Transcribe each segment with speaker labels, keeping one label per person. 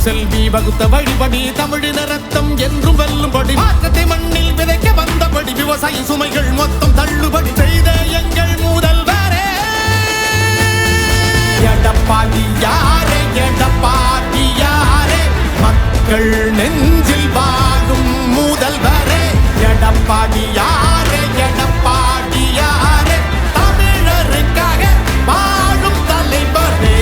Speaker 1: செல்வி வகுத்த வழிபடி தமிழின ரத்தம் என்றும் வெல்லும்படி மாற்றத்தை மண்ணில் விதைக்க வந்தபடி விவசாய சுமைகள் மொத்தம் தள்ளுபடி செய்த எங்கள் முதல்வரே எடப்பாடியாரே எடப்பாடியாரே மக்கள் நெஞ்சில் வாழும் முதல்வரே எடப்பாடியாரே எடப்பாடியாரே தமிழருக்காக வாழும் தலைவரே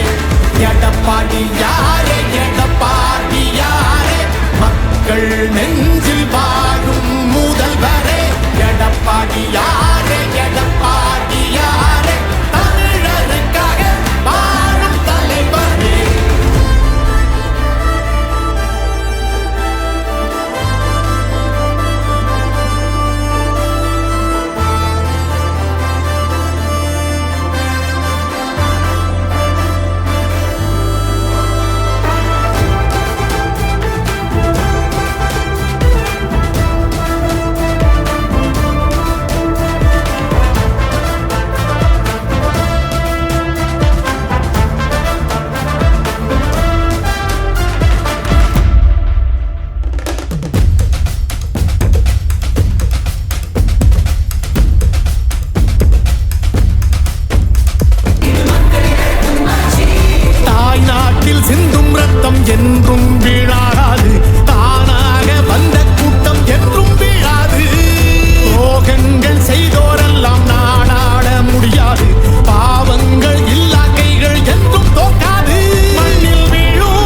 Speaker 1: எடப்பாடியாரே எடப்பாடியாரே மக்கள் நெஞ்சில் வாழும் முதல்வரே எடப்பாடியாரே எடப்பாடியாரே தமிழருக்காக வாழும் தலைவரே. சிந்தும் ரத்தம் என்றும் வீழாது தானாக வந்த கூட்டம் என்றும் வீழாது ரோகங்கள் செய்தோரெல்லாம் நாடாட முடியாது பாவங்கள் இல்லா கைகள் என்றும் தோக்காது மண்ணில் வீழும்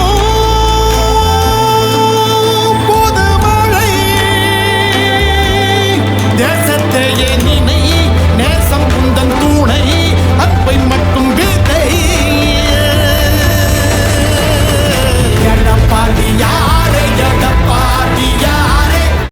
Speaker 1: புதுமழை தேசத்தையே நினை நேசம் குந்தன் தூணை அன்பை